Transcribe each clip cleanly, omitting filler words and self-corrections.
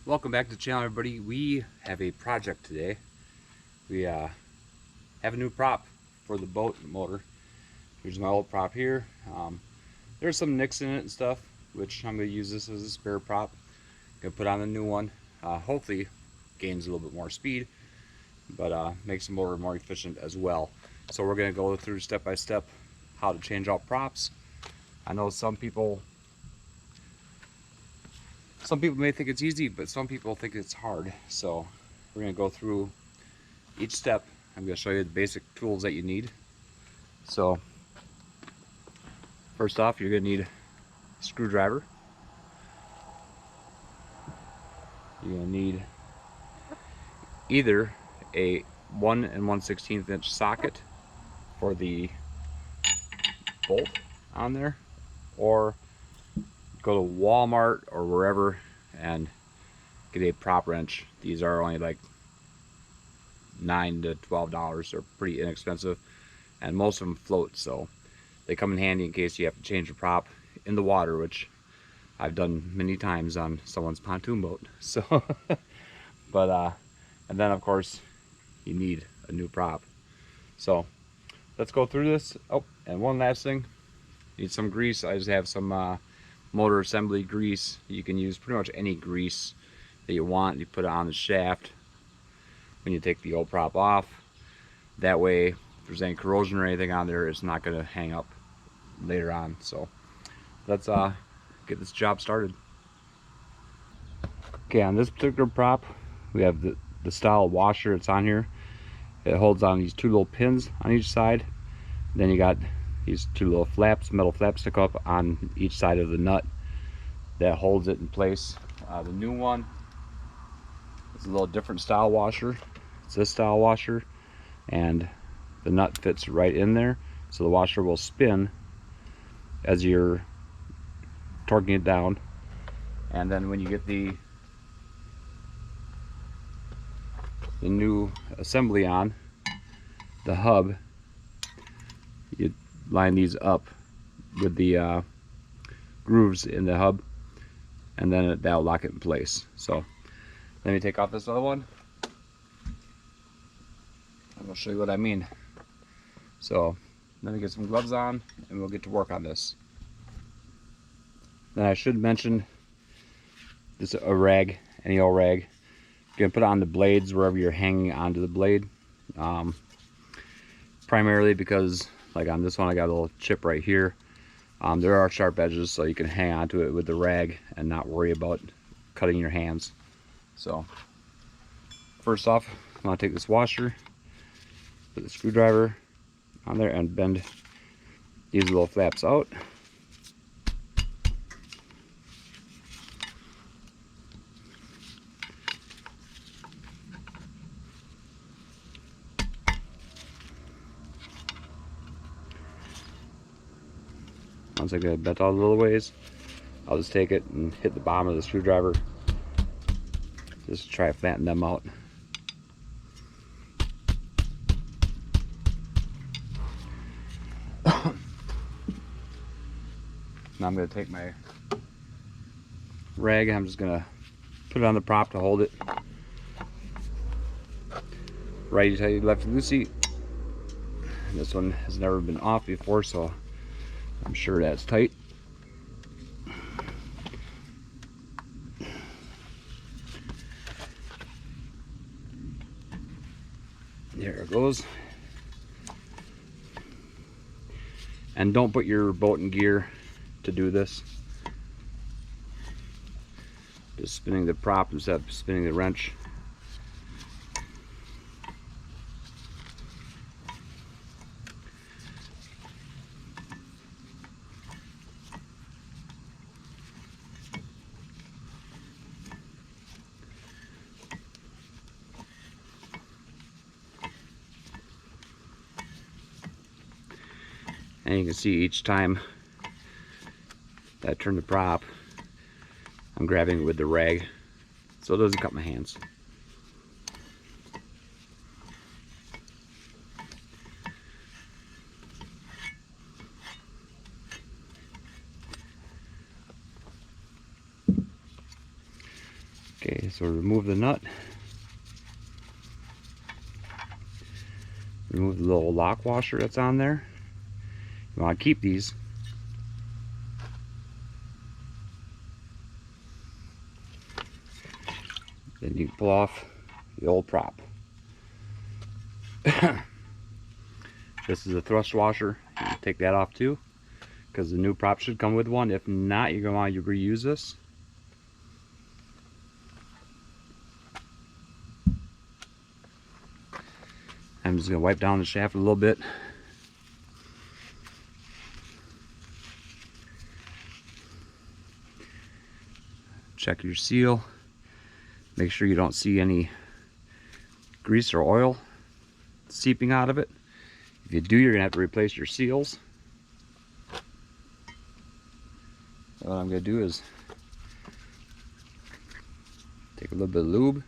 Welcome back to the channel, everybody. We have a project today. We have a new prop for the boat motor. Here's my old prop here. There's some nicks in it and stuff, which I'm going to use this as a spare prop. Going to put on the new one. Hopefully gains a little bit more speed, but makes the motor more efficient as well. So we're going to go through step by step how to change out props. I know some people may think it's easy, but some people think it's hard. So we're going to go through each step. I'm going to show you the basic tools that you need. So first off, you're going to need a screwdriver. You're going to need either a 1 1/16 inch socket for the bolt on there, or go to Walmart or wherever and get a prop wrench. These are only like $9 to $12. They're pretty inexpensive, and most of them float, so they come in handy in case you have to change a prop in the water, which I've done many times on someone's pontoon boat. So but and then of course you need a new prop. So let's go through this. Oh, and one last thing, need some grease. I just have some motor assembly grease. You can use pretty much any grease that you want. You put it on the shaft when you take the old prop off. That way, if there's any corrosion or anything on there, it's not going to hang up later on. So let's get this job started. Okay, on this particular prop, we have the style washer that's on here. It holds on these two little pins on each side. Then you got these two little flaps, metal flaps stick up on each side of the nut that holds it in place. The new one is a little different style washer. It's this style washer, and the nut fits right in there, so the washer will spin as you're torquing it down. And then when you get the new assembly on the hub, you line these up with the grooves in the hub, and then that'll lock it in place. So let me take off this other one and I'll show you what I mean. So let me get some gloves on and we'll get to work on this. Then I should mention this is a rag, any old rag. You can put it on the blades wherever you're hanging onto the blade. Primarily because, like on this one, I got a little chip right here. There are sharp edges, so you can hang onto it with the rag and not worry about cutting your hands. So first off, I'm going to take this washer, put the screwdriver on there, and bend these little flaps out. Once I get it bent out a little ways, I'll just take it and hit the bottom of the screwdriver just to try to flatten them out. Now I'm going to take my rag and I'm just going to put it on the prop to hold it. Righty tighty, lefty loosey. This one has never been off before, so I'm sure that's tight. There it goes. And don't put your boat in gear to do this. Just spinning the prop instead of spinning the wrench. And you can see each time that I turn the prop, I'm grabbing it with the rag so it doesn't cut my hands. Okay, so remove the nut. Remove the little lock washer that's on there. You want to keep these. Then you can pull off the old prop. This is a thrust washer. You can take that off too, because the new prop should come with one. If not, you're going to want to reuse this. I'm just going to wipe down the shaft a little bit. Check your seal. Make sure you don't see any grease or oil seeping out of it. If you do, you're going to have to replace your seals. So what I'm going to do is take a little bit of lube.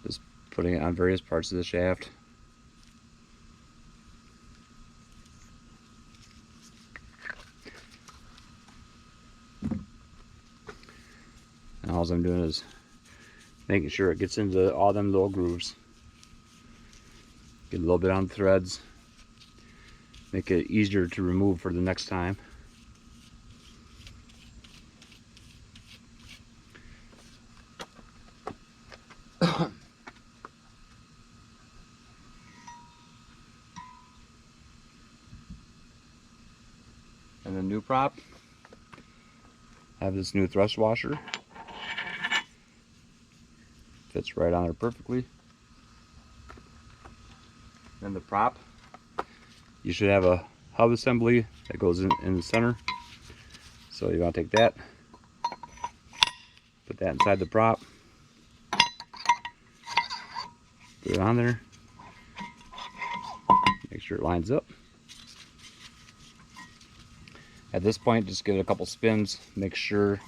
Just putting it on various parts of the shaft. And all I'm doing is making sure it gets into all them little grooves. Get a little bit on the threads. Make it easier to remove for the next time. And the new prop, I have this new thrust washer. Fits right on there perfectly. And the prop, you should have a hub assembly that goes in the center. So you want to take that, put that inside the prop, put it on there, make sure it lines up. At this point, just give it a couple spins, make sure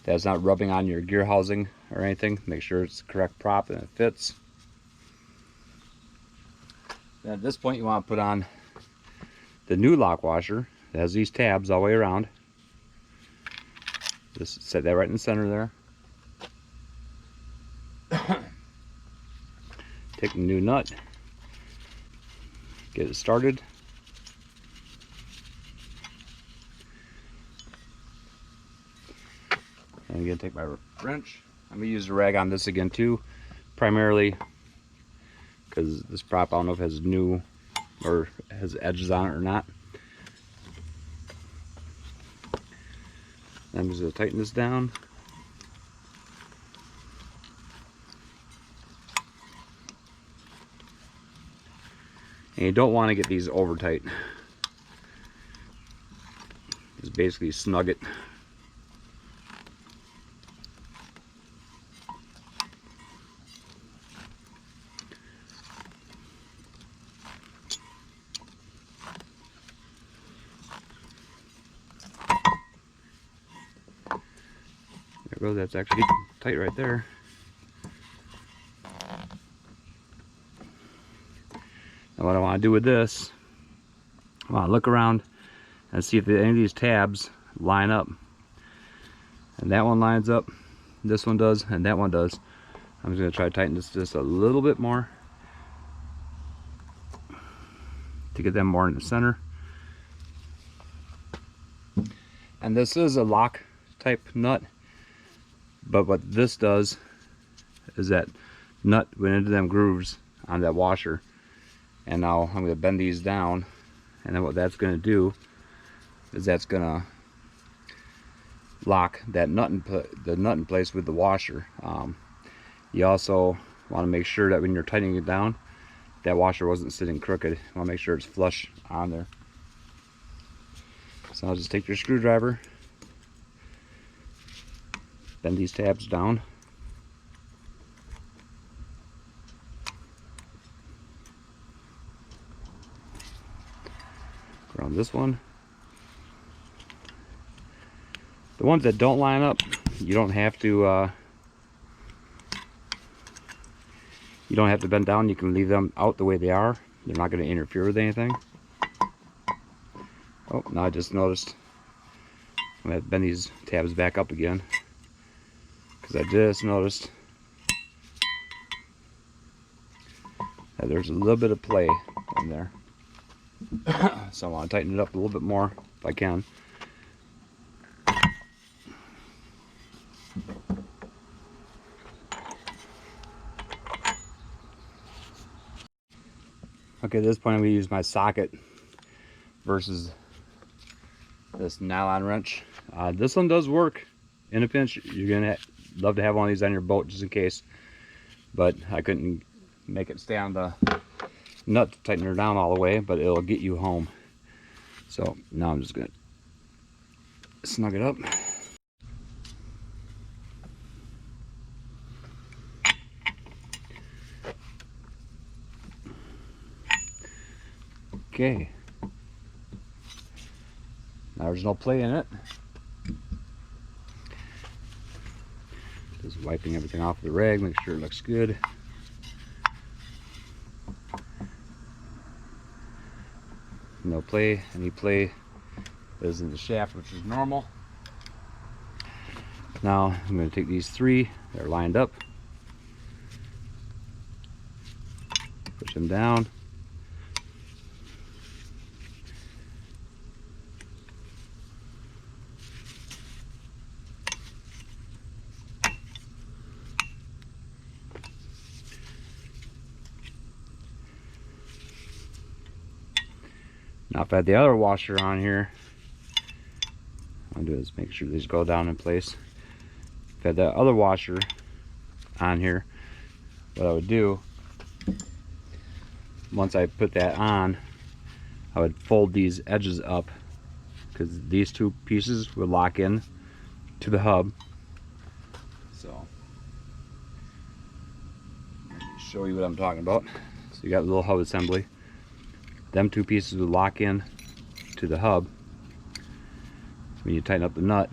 that it's not rubbing on your gear housing or anything. Make sure it's the correct prop and it fits. Then at this point, you want to put on the new lock washer. It has these tabs all the way around. Just set that right in the center there. Take the new nut, get it started. I'm going to take my wrench. I'm going to use a rag on this again too, primarily because this prop, I don't know if it has new or has edges on it or not. I'm just going to tighten this down. And you don't want to get these over tight. Just basically snug it. There it goes, that's actually tight right there. Now what I want to do with this, I want to look around and see if any of these tabs line up. And that one lines up, this one does, and that one does. I'm just going to try to tighten this just a little bit more to get them more in the center. And this is a lock type nut, but what this does is that nut went into them grooves on that washer. And now I'm going to bend these down, and then what that's going to do is that's going to lock that nut in place with the washer. You also want to make sure that when you're tightening it down, that washer wasn't sitting crooked. You want to make sure it's flush on there. So I'll just take your screwdriver, bend these tabs down. Around this one. The ones that don't line up, you don't have to bend down. You can leave them out the way they are. They're not going to interfere with anything. Oh, now I just noticed I'm going to bend these tabs back up again because I just noticed that there's a little bit of play in there. So I want to tighten it up a little bit more if I can. Okay, at this point I'm going to use my socket versus this nylon wrench. This one does work in a pinch. You're going to love to have one of these on your boat just in case. But I couldn't make it stay on the nut to tighten her down all the way, but it'll get you home. So now I'm just going to snug it up. Okay. Now there's no play in it. Just wiping everything off with the rag, make sure it looks good. No play. Any play is in the shaft, which is normal. Now I'm going to take these three, they're lined up, push them down. Now if I had the other washer on here, what I'll do is make sure these go down in place. If I had the other washer on here, what I would do, once I put that on, I would fold these edges up because these two pieces would lock in to the hub. So, let me show you what I'm talking about. So you got a little hub assembly. Them two pieces would lock in to the hub. So when you tighten up the nut,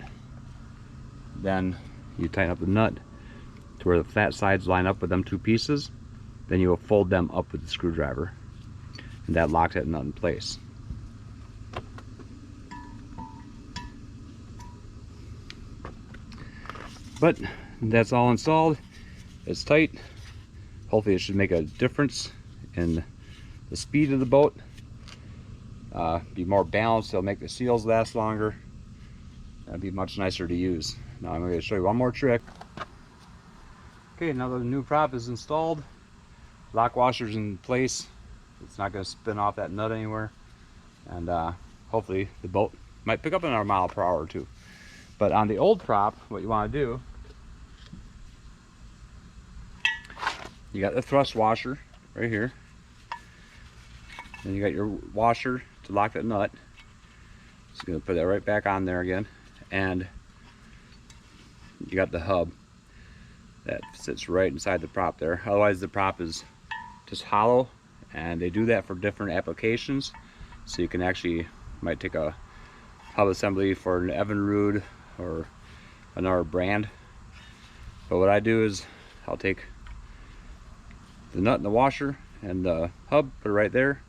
then you tighten up the nut to where the flat sides line up with them two pieces, then you will fold them up with the screwdriver, and that locks that nut in place. But that's all installed. It's tight. Hopefully it should make a difference in the speed of the boat. Be more balanced. It'll make the seals last longer. That'd be much nicer to use. Now I'm going to show you one more trick. Okay, now the new prop is installed, lock washer's in place. It's not going to spin off that nut anywhere, and hopefully the boat might pick up another mile per hour or two. But on the old prop, what you want to do, you got the thrust washer right here, and you got your washer to lock that nut. Just going to put that right back on there again, and you got the hub that sits right inside the prop there. Otherwise the prop is just hollow, and they do that for different applications. So you can actually, might take a hub assembly for an Evinrude or another brand. But what I do is I'll take the nut and the washer and the hub, put it right there.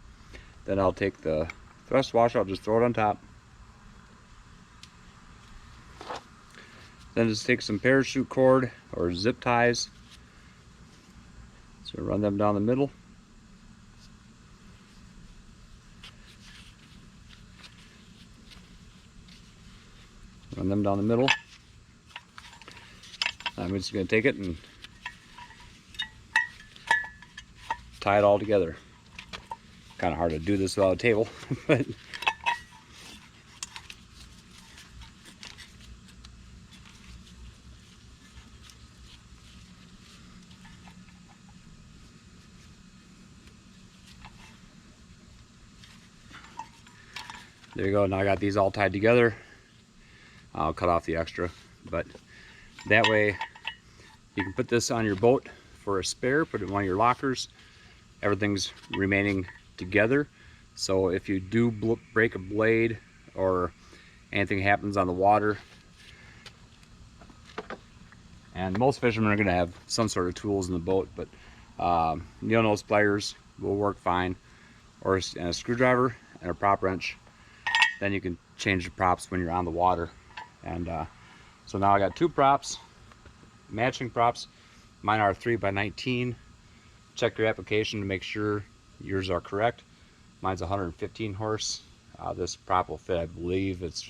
Then I'll take the thrust washer, I'll just throw it on top. Then just take some parachute cord or zip ties. So run them down the middle. Run them down the middle. I'm just going to take it and tie it all together. Kind of hard to do this without a table, but there you go. Now I got these all tied together. I'll cut off the extra, but that way you can put this on your boat for a spare, put it in one of your lockers. Everything's remaining together, so if you do break a blade or anything happens on the water, and most fishermen are going to have some sort of tools in the boat, but needle nose pliers will work fine, or a screwdriver and a prop wrench. Then you can change the props when you're on the water. And so now I got two props, matching props. Mine are 3x19. Check your application to make sure yours are correct. Mine's 115 horse. This prop will fit, I believe it's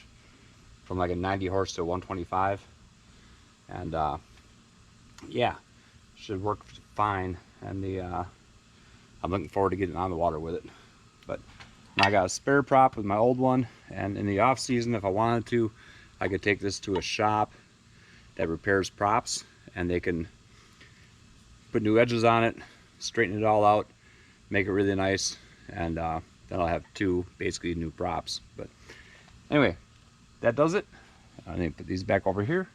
from like a 90 horse to 125. And yeah, should work fine. And I'm looking forward to getting on the water with it. But I got a spare prop with my old one, and in the off season, if I wanted to, I could take this to a shop that repairs props, and they can put new edges on it, straighten it all out, make it really nice, and then I'll have two basically new props. But anyway, that does it. I need to put these back over here.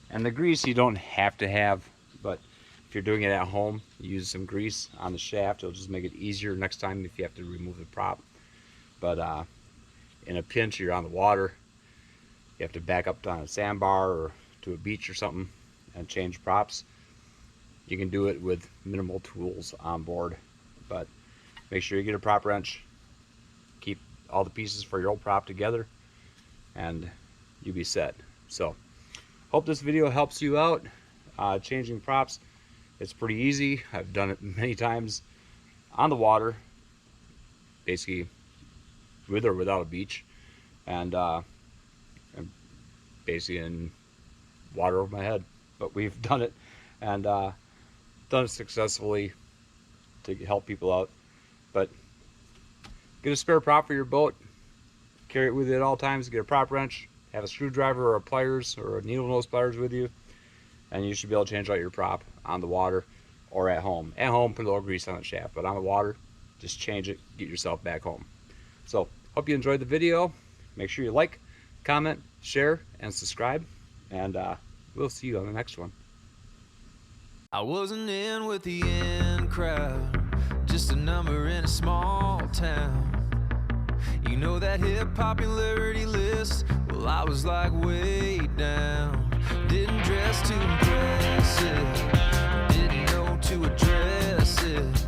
And the grease you don't have to have, but if you're doing it at home, use some grease on the shaft. It'll just make it easier next time if you have to remove the prop. But in a pinch, you're on the water, you have to back up on a sandbar or to a beach or something and change props. You can do it with minimal tools on board, but make sure you get a prop wrench, keep all the pieces for your old prop together, and you'll be set. So hope this video helps you out. Changing props, it's pretty easy. I've done it many times on the water, basically with or without a beach, and basically in water over my head. But we've done it, and done it successfully to help people out. But get a spare prop for your boat, carry it with you at all times. Get a prop wrench, have a screwdriver or a pliers or a needle nose pliers with you, and you should be able to change out your prop on the water or at home. At home, put a little grease on the shaft, but on the water, just change it, get yourself back home. So hope you enjoyed the video. Make sure you like, comment, share, and subscribe, and we'll see you on the next one. I wasn't in with the in crowd, just a number in a small town. You know that hip popularity list? Well, I was like way down. Didn't dress too impressive, didn't know to address it.